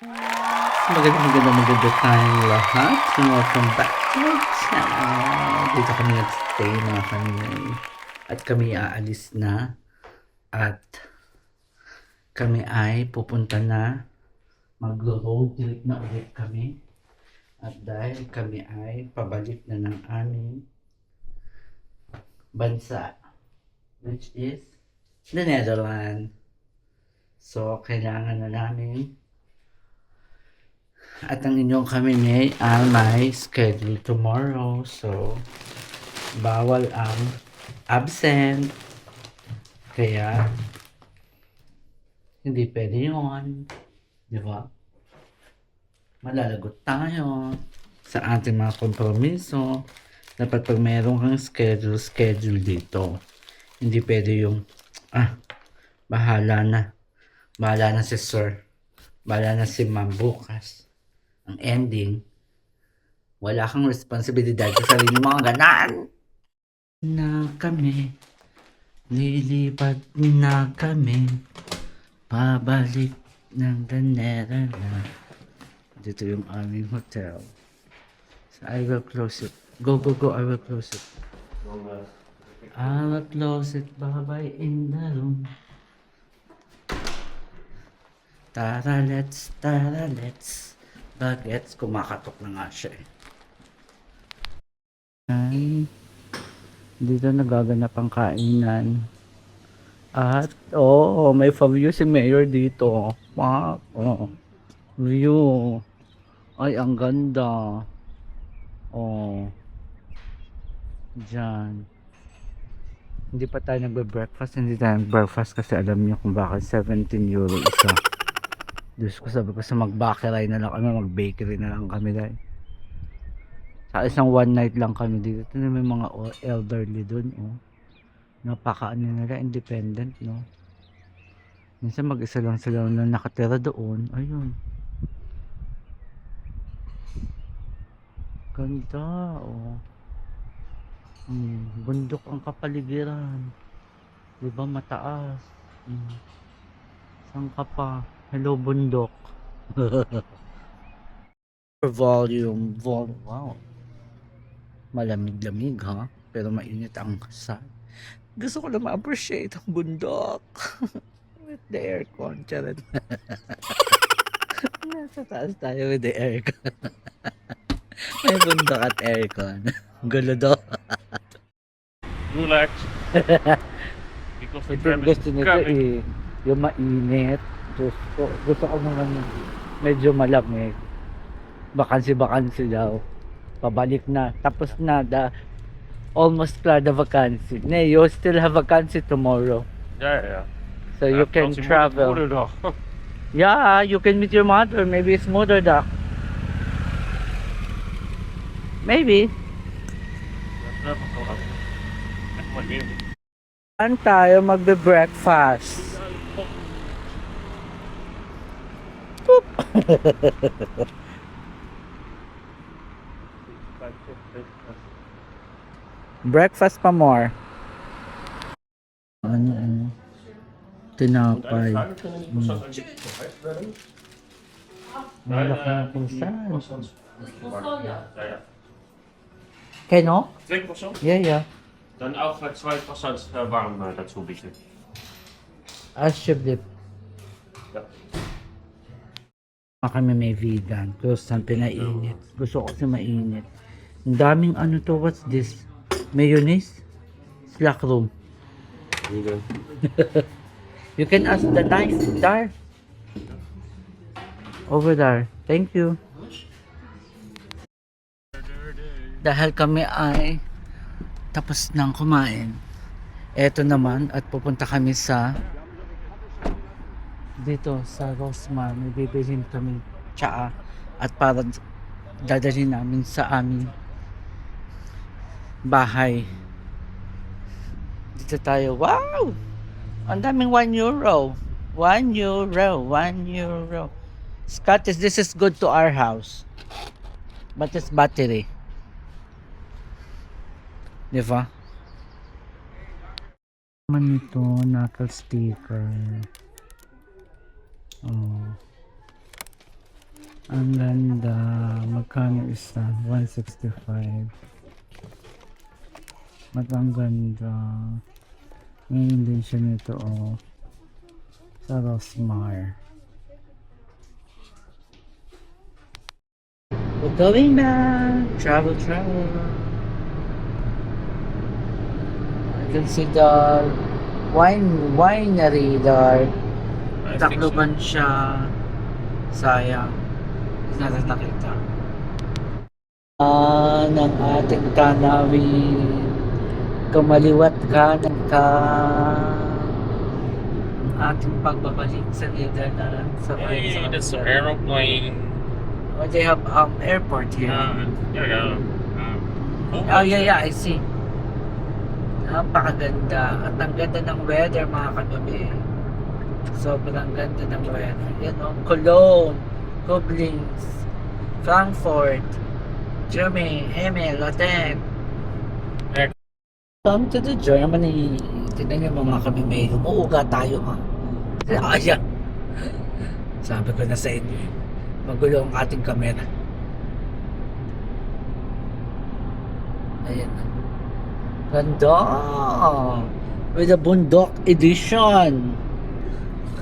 Maganda tayong lahat. Welcome back to my channel. Dito kami nag-stay mga kanay. At kami aalis na. At kami ay pupunta na. Mag-road trip na ulit kami. At dahil kami ay pabalik na ng aming bansa. Which is the Netherlands. So, kailangan na namin at ang inyong kami ay may schedule tomorrow. So, bawal ang absent. Kaya, hindi pwede yun. Di ba? Malalagot tayo sa ating mga kompromiso. Dapat pag mayroon kang schedule dito. Hindi pwede yung, bahala na. Bahala na si sir. Bahala na si ma'am bukas. Ang ending, wala kang responsibilidad sa sarili mga ganan. Na kami, lilipad na kami, pabalik ng Danera na. Dito yung aming hotel. So I will close it. Go, I will close it. I will close it, bye-bye in the room. Tara, let's. Bagets, kumakatok na nga siya eh. Ay, dito nagaganap ang kainan. At, may view si Mayor dito. View. Ay, ang ganda. Diyan. Hindi pa tayo nagbe-breakfast. Hindi tayo nag-breakfast kasi alam niyo kung bakit 17 euro isa. Diyos ko, sabi ko sa mag-bakery na lang kami, mag-bakery na lang kami dahil sa isang one night lang kami dito. Ito na may mga elderly dun, napaka nila, independent, no? Minsan mag-isa lang sila na nakatira doon. Ayun, ganda, bundok ang kapaligiran, diba, mataas. Saan ka pa? Hello, bundok. Volume. Wow. Malamig-lamig, ha? Pero mainit ang sun. Gusto ko lang ma-appreciate ang bundok. With the aircon. Charot. Nasa taas tayo with the aircon. May bundok at aircon. Gulo do. Relax. Because the Ito tram yung is gusto nito coming. yung mainit. Gusto ko naman medyo malamig. Bakansi daw. Pabalik na. Tapos na. Almost clear the vacancy. Nee, you still have vacancy tomorrow. Ja. So you can vakantie travel. Moederdag. Yeah, you can meet your mother. Maybe it's moederdag. Maybe. Saan tayo magbe-breakfast? Boop. Breakfast pa more. Ano? Tinapay. Wala ka na kung saan. Keno? 2%? Yeah. Dan auch 2% warm dazu bitte. Alsjeblieft. Ja. Kami may vegan. Croissant pinainit. Gusto ko kasi mainit. Ang daming ano to. What's this? Mayonnaise? Slack room. You can ask the nice there. Over there. Thank you. Dahil kami ay tapos nang kumain. Eto naman at pupunta kami sa dito sa Rosmar. May bibilhin kami tsaa at para dadalhin namin sa aming bahay. Dito tayo. Wow! Ang daming 1 euro. 1 euro. 1 euro. Scott, this is good to our house. But it's battery. Diba? Naman ito, knuckle sticker. Ang ganda. Magkano isa? 165. At ang ganda. Ngayon din siya nito oh. Sa Rosmar. We're going back. Travel. I can see the winery there. Takloban siya. Sayang. Hindi natin nakita. Ng ating tanawin. Kumaliwat kanan ka. Ang ating pagbabalik sa Netherlands. Sa Hey, that's an aeroplane. Oh, they have airport here. Yeah. Oh, yeah, I see. Napakaganda. At ang ganda ng weather, mga kanobi. Sobrang ganda ng weather. Yan o, Cologne, Koblenz, Frankfurt, Germany, Emil, Lotte. Come to the Germany. Tignan niyo mga kami, umuuga tayo ha. Ayan. Sabi ko na sa inyo. Magulo ang ating kamera. Ayan. Ganda. With the Bundok Edition.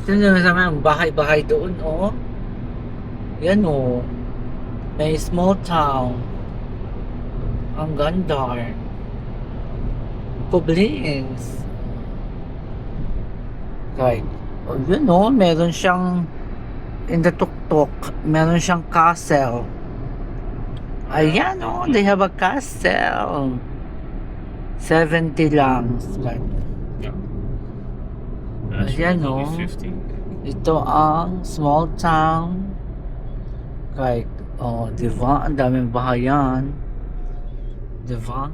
Tignan niyo sa mga bahay-bahay doon, oh. Yan, oh. May small town. Ang ganda. Koblenz. Right. Oh, yun, oh. Meron siyang in the tuktok, meron siyang castle. Ayan, oh. They have a castle. 70 lang. Right. Ayan, oh. Ito ang small town. Right. Oh, diba? Ang daming bahayan. Diba?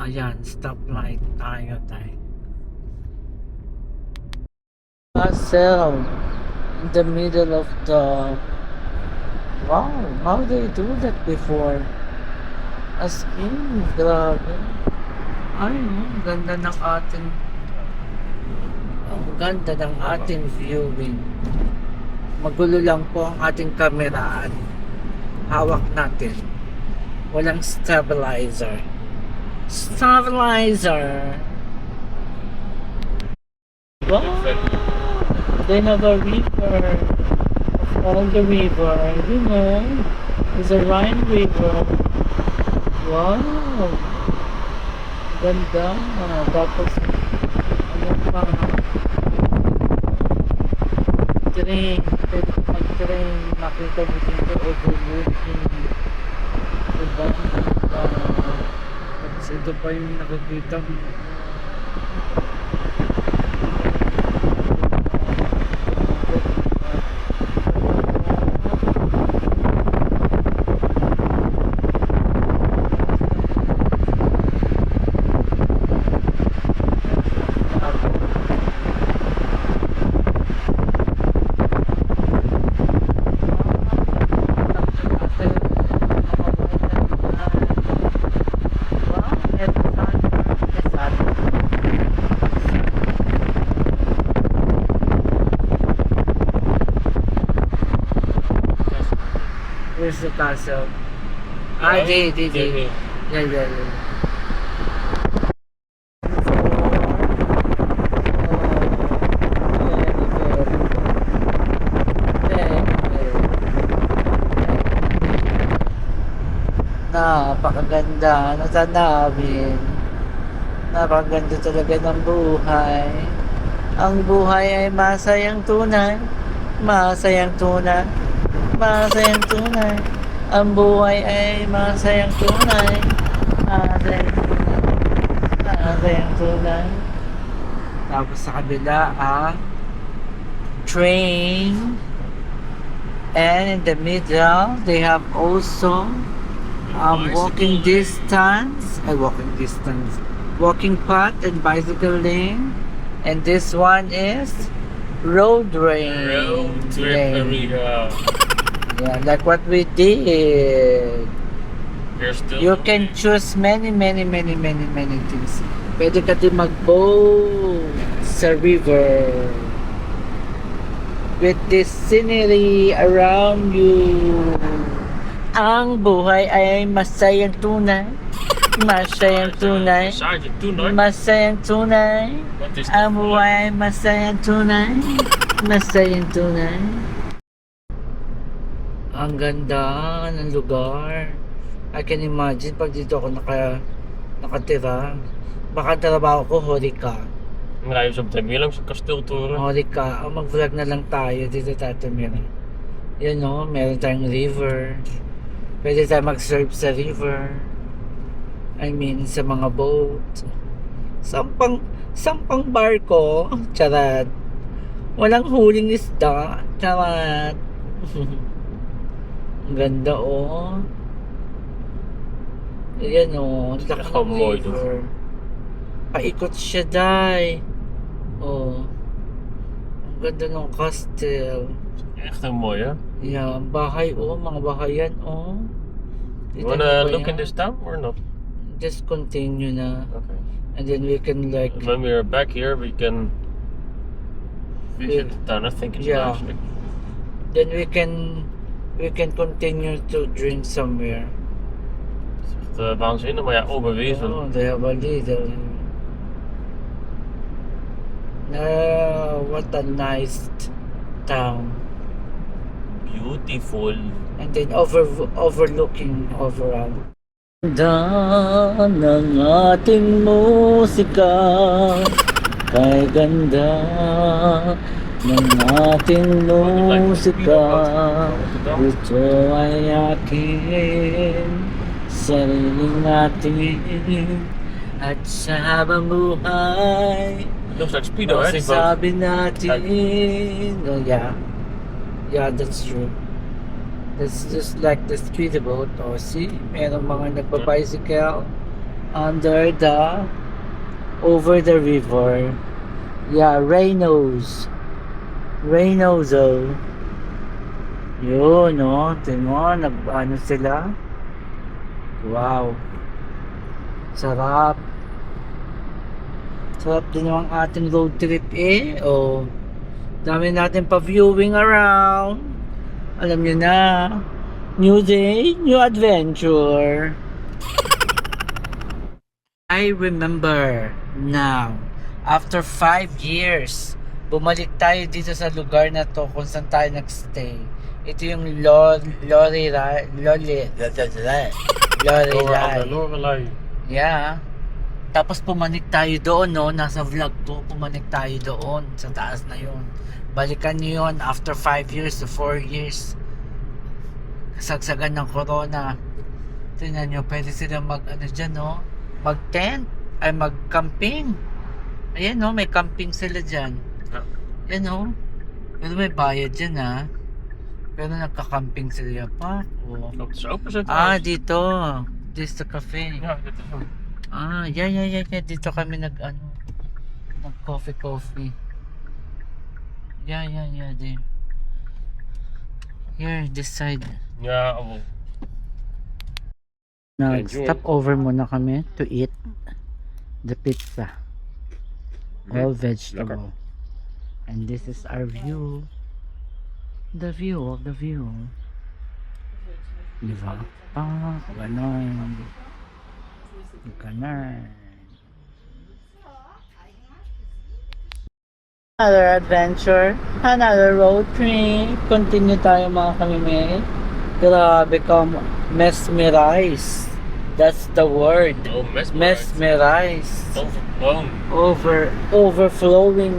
Ayan, stoplight tayo. Castle in the middle of the... Wow, how they do that before? As in, grabe. Ay, ganda ng ating... Ang ganda ng ating viewing. Magulo lang po ang ating kameraan. Hawak natin. Walang stabilizer. Wow! They have a river. All the river, you know. It's a Rhine River. Wow! Ganda. Tapos, ano pa? Train. Pwede mag-train. Makita mo dito overlooking. Diba? Tapos ito pa yung nakikita mo. Where's the castle? They. Yeah. Napakaganda na tanawin. Napakaganda talaga ng buhay. Ang buhay ay masayang tunay. Masayang tunay. Ang buhay ay masayang tunay. Masayang tunay. Tapos sa kabila train. And in the middle, they have also walking path and bicycle lane. And this one is road lane. Yeah, like what we did. You can choose many things. Pwede ka din mag-boat sa river. with this scenery around you. Ang buhay ay masayang tunay. Masayang tunay. Sergeant tonight. Masayang tunay. What is Ang buhay ay masayang tunay. Masayang tunay. Ang ganda ng lugar. I can imagine pag dito ako nakatira. Baka trabaho ko, horeca. Dan ga je zo meteen weer langs een kasteeltoren. Horeca. Mag-vlog na lang tayo dito tatumira. Yan o, meron tayong river. Pwede tayo mag-surf sa river. I mean, sa mga boat. Sampang barko. Charat. Walang huling isda. Charat. Ang ganda o. Ayan o. Laki Echt wel ng mooi, river. Paikot siya, day. Oh. Ang ganda ng castle. Echt heel mooi, hè? Yeah, bahay oh, mga bahay yan oh. You Kita wanna niyo ba look in yan? this town or not? Just continue na. Okay. And then we can like, When we are back here, we can visit the town. I think it's Yeah. nice. then we can continue to drink somewhere. Het is echt waanzinnig, maar ja, Oberwezen. Oh, they have a leader. What a nice town. Beautiful. And then overlooking overall. Ganda ng ating musika, kay ganda ng ating musika. Ito ay akin, sariling atin, at sa habang buhay, Het looks like Speedo, hè? Die boot. masasabi natin. Oh yeah, yeah, that's true. That's just like the speedboat. Oh, see? Merong mga nagpa-bicycle over the river. Yeah, Reynos. Reynoso. Yun, no? Tingnan, ano sila? Wow. Sarap. Sarap din yung ating road trip eh. Oh. Dami natin pa-viewing around. Alam nyo na, new day, new adventure. I remember now, after 5 years, bumalik tayo dito sa lugar na to kung saan tayo nagstay. Ito yung Lorelei. Lorelei. Yeah. Tapos pumanik tayo doon, no? Nasa vlog to, pumanik tayo doon. Sa taas na yun. Balikan nyo yun after 5 years to 4 years. Kasagsagan ng corona. Tingnan nyo, pwede sila ano dyan, no? Mag-tent, ay mag-camping. Ayan, no? May camping sila dyan. Ayan, no? Pero may bayad dyan, ha? Pero nagka-camping sila pa. Oh. Dat is open zitten. Dito. This is the cafe. Ja, dit is hem. Yeah. Dito kami nag-coffee. Yeah, there. Here, this side. Ja, oh. Now, Enjoy. stop over muna kami to eat the pizza. All vegetable. And this is our view. The view of the view. Diba? Ganon. Another adventure, another road trip. Continue tayo mga kamime. Grabe ka, mesmerize. That's the word. Oh, mesmerized. Mesmerize. Overflowing. Overflowing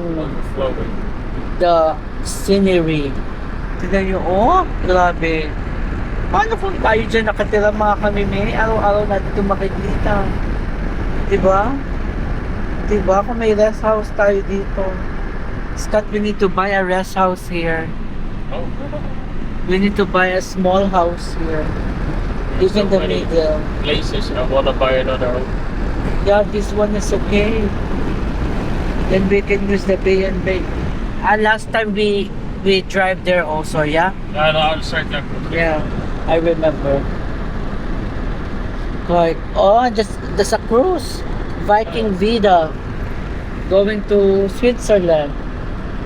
the scenery. Tignan nyo, oh, grabe. Paano kung tayo dyan nakatira mga kamime? Araw-araw natin ito makikita. Diba? Diba? Kung may rest house tayo dito. Scott, we need to buy a rest house here. Oh. We need to buy a small house here. Even So the many middle. places. I wanna buy another one. Yeah, this one is okay. Then we can use the B&B. Last time we drive there also, yeah? Ja, de oude site, ja. Yeah, I remember. Like, oh, there's a cruise. Viking Vida. Going to Switzerland.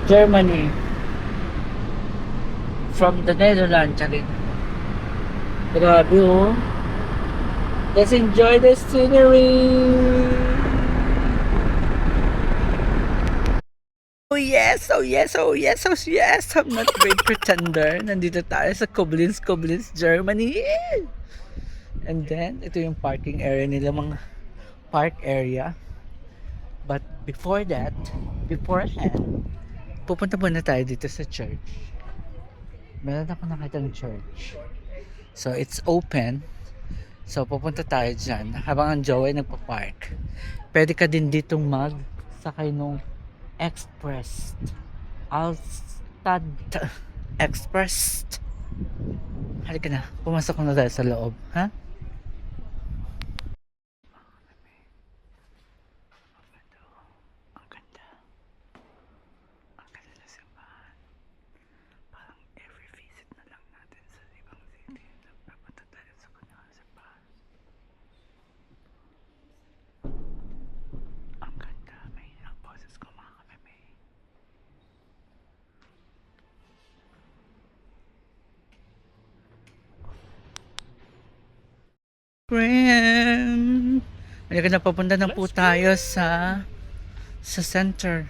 Germany. from the Netherlands. Charin. Grabe oh. Let's enjoy the scenery. Oh yes, oh yes, oh yes, oh yes. I'm not a great pretender. Nandito tayo sa Koblenz, Germany. And then, ito yung parking area nila, mga park area. But beforehand, pupunta muna tayo dito sa church. Meron ako nakitang church. So, it's open. So, pupunta tayo dyan. Habang ang Joey nagpa-park. Pwede ka din ditong sakay nung Express. Alstad Express. Halika na. Pumasok na tayo sa loob. Ha? Friend! Halika na, papunta na po tayo sa center.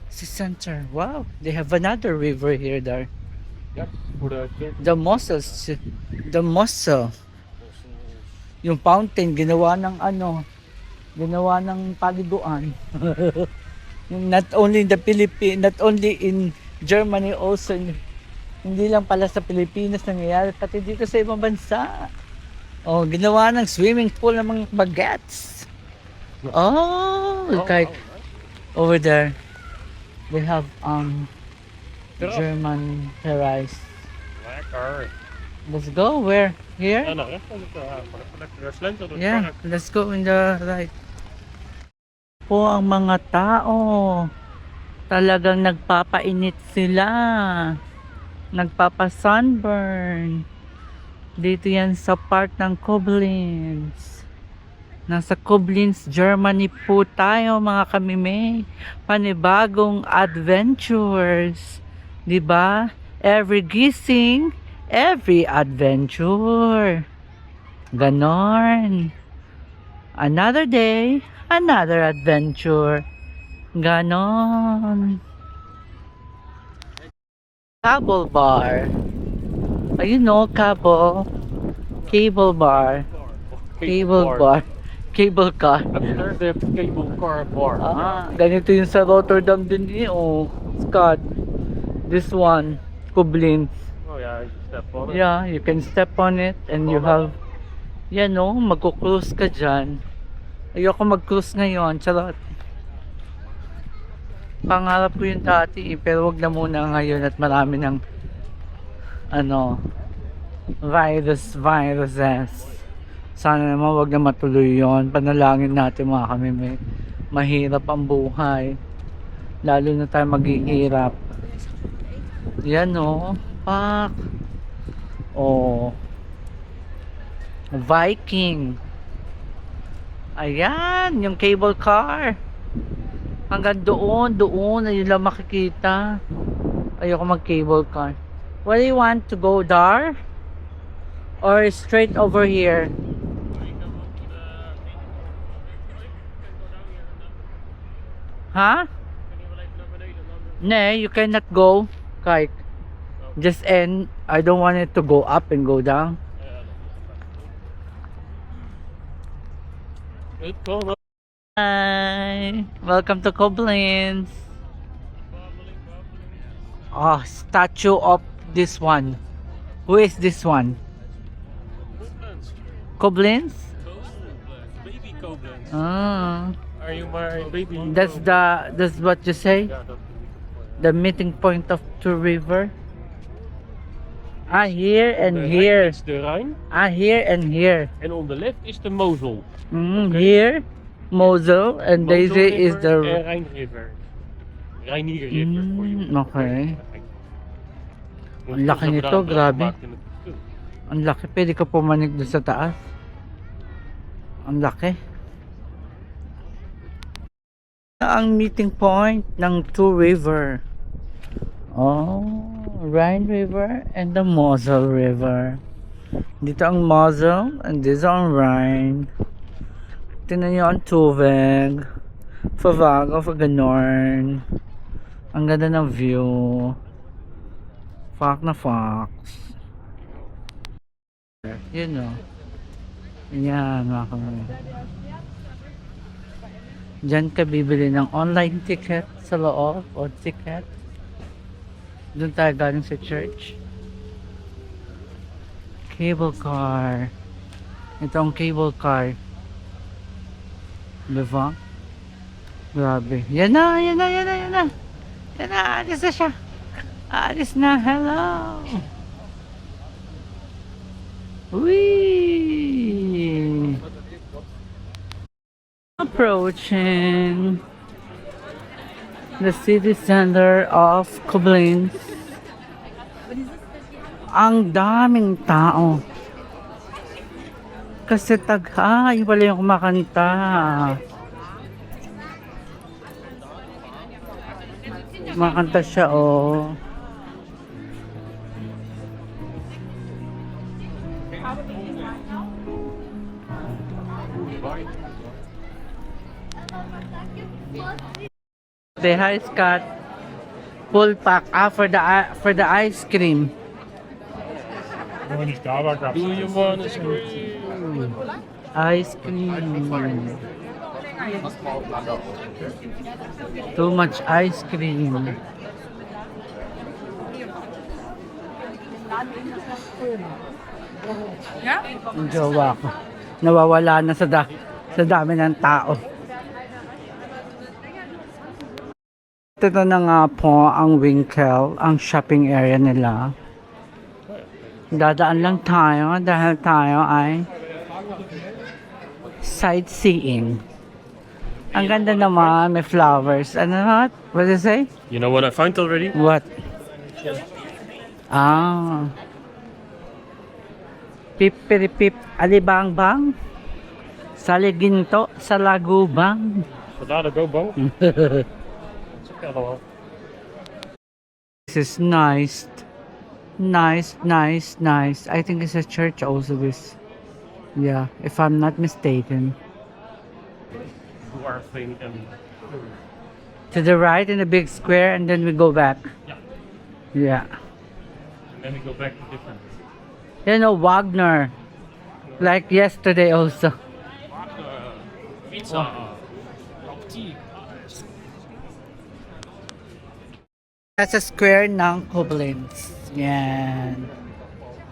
Sa center. Wow! They have another river here there. Yep, voor de kids. The Mosel. Yung fountain, ginawa ng paliguan. Not only in the Philippines, not only in Germany, also hindi lang pala sa Pilipinas nangyayari, pati dito sa ibang bansa. Oh, ginawa ng swimming pool ng mga bagets. Oh, like over there. They have German terrace. Lekker. Let's go. Where? Here? Ja, naar rechts. Lekker slenteren door het Yeah, park. let's go in the right. Po ang mga tao. Talagang nagpapainit sila. Nagpapa-sunburn. Dito yan sa part ng Koblenz. Nasa Koblenz, Germany po tayo mga kamime. Panibagong adventures. Diba? Every gising, every adventure. Ganon. Another day, another adventure. Ganon. Cable bar. Ayun no, cable bar. Cable car. After the cable car bar. Ganito yung sa Rotterdam din oh. Scott. This one, Koblenz. Oh ja, you step on it. Yeah, you can step on it and you have, yan no, magko-cruise ka dyan. Ayoko mag-cruise ngayon, charot. Pangarap ko yung dati pero wag na muna ngayon at marami ng viruses. Sana naman wag na matuloy yon. Panalangin natin mga kami, mahirap ang buhay. Lalo na tayo maghihirap. Yan oh, pak. Oh. Viking. Ayan, yung cable car. Hanggang doon, ayun lang makikita. Ayoko mag-cable car. Where do you want to go there? Or straight over here? Huh? No, you cannot go. Kijk. Just end. I don't want it to go up and go down. Hi. Welcome to Koblenz. Oh, statue of this one. Who is this one? Koblenz? Baby Koblenz. Ah, Are you my baby? that's what you say? Ja, dat The meeting point of two river. Here and the here. right is the Rhine, Here and here. and on the left is the Mosel. Okay. Here, Mosel, and Mosel Daisy is River the. and Rhine River. Rheinier River for you. Okay. Want Ang laki je nito, zo'n grabe. gemaakt in het verschil. Ang laki, pwede ka pumanig doon sa taas. Ang laki. Ang meeting point ng Two River. Oh. Rhine River and the Mosel River. Dito ang Mosel and dito ang Rhine. Tingnan nyo ang tubig. Favago, Faganorn. Ang ganda ng view. Fox na fox. Yun o. Yan mga kamay. Diyan ka bibili ng online ticket sa loob o ticket. Doon tayo galing sa church. Cable car. Ito ang cable car. Diba? Grabe. Yan na, yan na, yan na, yan na. Yan na, alis na siya. Alis na, hello. Whee! Approaching the city center of Koblenz. Ang daming tao. Kasi yun pala yung kumakanta. Kumakanta siya, oh. Say hi, Scott. Full pack for the ice cream. Do you want to scream? Ice cream. Too much ice cream. Ang jowa ko. Nawawala na sa dami ng tao. Ito na nga po ang Winkel, ang shopping area nila. Dadaan lang tayo dahil tayo ay sightseeing. Ang ganda naman, may flowers. Ano nga? What did you say? You know what I found already? What? Ah. Pip, alibang bang. Saliginto, sa lagubang. Vandaar go bang. Hello. This is nice. Nice. I think it's a church also this. Yeah, if I'm not mistaken. Dwarfing and To the right in the big square and then we go back. Yeah. and then we go back to different. You know, Wagner. Like yesterday also. Pizza. That's a square ng Koblenz. Yan.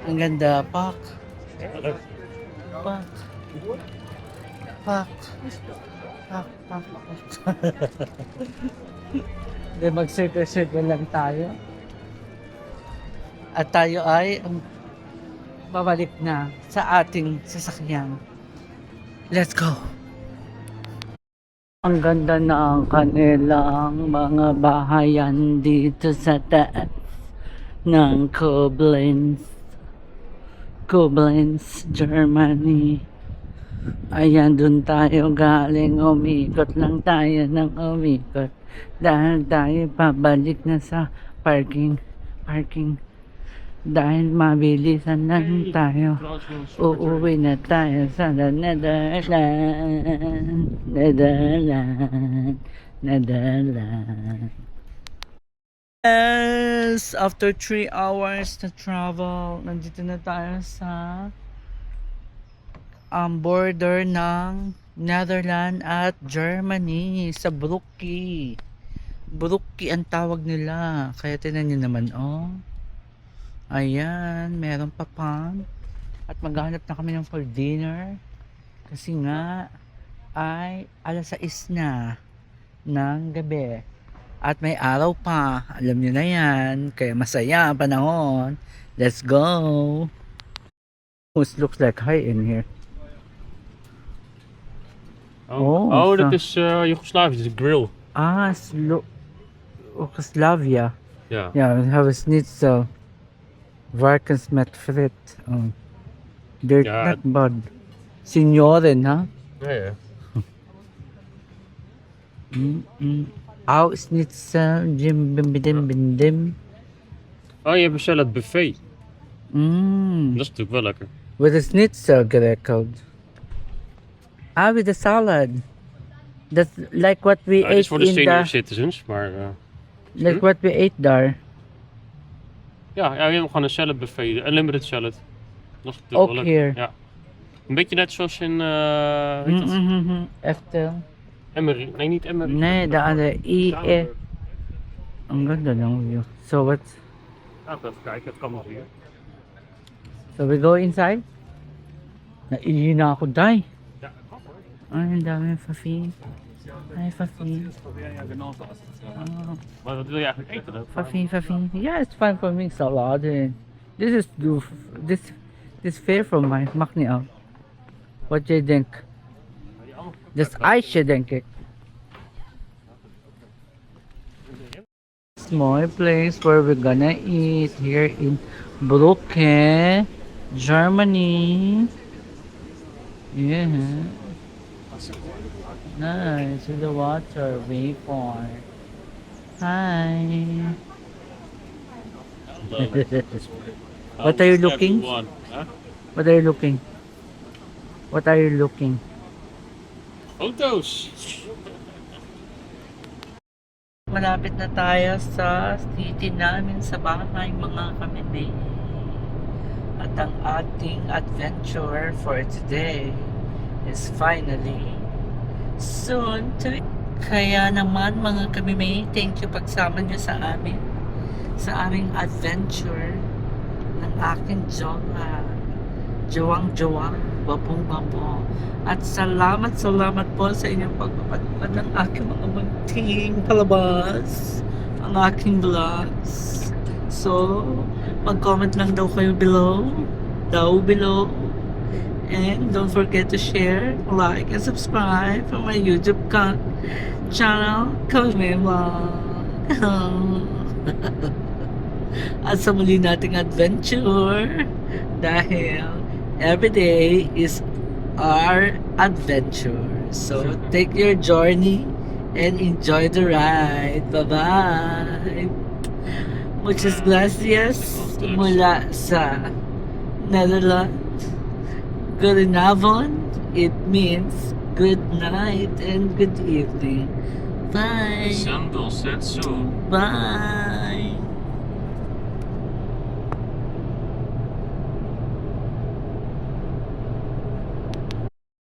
Ang ganda. Pak. Then mag-circle lang tayo. At tayo ay babalik na sa ating sasakyan. Let's go! Ang ganda ng kanilang mga bahayan dito sa taas ng Koblenz. Koblenz, Germany. Ayan, dun tayo galing. Umikot lang tayo ng umikot. Dahil tayo pabalik na sa parking. Dahil mabilisan lang tayo. Uuwi na tayo sa Netherlands. Yes! After 3 hours na travel, nandito na tayo sa border ng Netherlands at Germany sa Brugge. Brugge ang tawag nila. Kaya tinan nyo naman, oh. Ayan, meron pa pang. At maghanap na kami ng for dinner. Kasi nga, ay alas 6 na ng gabi. At may araw pa. Alam nyo na yan. Kaya masaya ang panahon. Let's go! It looks like high in here. Oh, dat is Joegoslavië, dat is een grill. Ah, Yugoslavia. Ja. Ja, we have a schnitzel. Varkens met frit. Oh. They're Ja. not bad. Signoren, huh? Ja. Au schnitzel, jim bim bim bim bim. Oh, je bestelt het buffet. Mm. Dat is natuurlijk wel lekker. With a schnitzel gerekeld. Ah, with the salad. That's like what we Nou, dit is ate voor de in senior the... citizens, maar... Like what we ate there. ja, je hebt gewoon een salad buffet. Een limited salad. Dat is natuurlijk Ook wel lekker. hier. Ja. Een beetje net zoals in... weet je dat? Eftel. Emery. Nee, niet Emery. Nee, de andere. Kruidenberg. Ang ganda ng view. So what? Laten we even kijken, het kan nog hier. So we go inside? Naihi na ako, day. Ja, Ay, ang dami Fafi. Hi, Fafi. maar wat wil je eigenlijk eten dan? Fafi. Yeah, it's fine for me. Salad. This is this fair from mij. Mag niet uit. Wat jij denkt? Dus ijsje, denk ik. Small place where we're gonna eat here in Brugge, Germany. Yeah. Nice with the water, way far. Hi. What are you looking? Huh? What are you looking? What are you looking? Foto's! Malapit na tayo sa city namin sa bahay mga kamene. At ang ating adventure for today is finally soon to... Kaya naman mga kamene, thank you pagsama nyo sa amin sa aming adventure ng aking jowa. Jowang-jowa, babong-babo. At salamat po sa inyong pagpapanood ng aking mga munting palabas, ang aking vlogs. So, mag-comment lang daw kayo below. And don't forget to share, like, and subscribe for my YouTube channel, Kami Vlog. At sa muli nating adventure, dahil every day is our adventure. So, take your journey and enjoy the ride. Bye-bye! Muchas gracias mula sa Netherlands. Goedenavond. It means good night and good evening. Bye! Sun will set soon. Bye!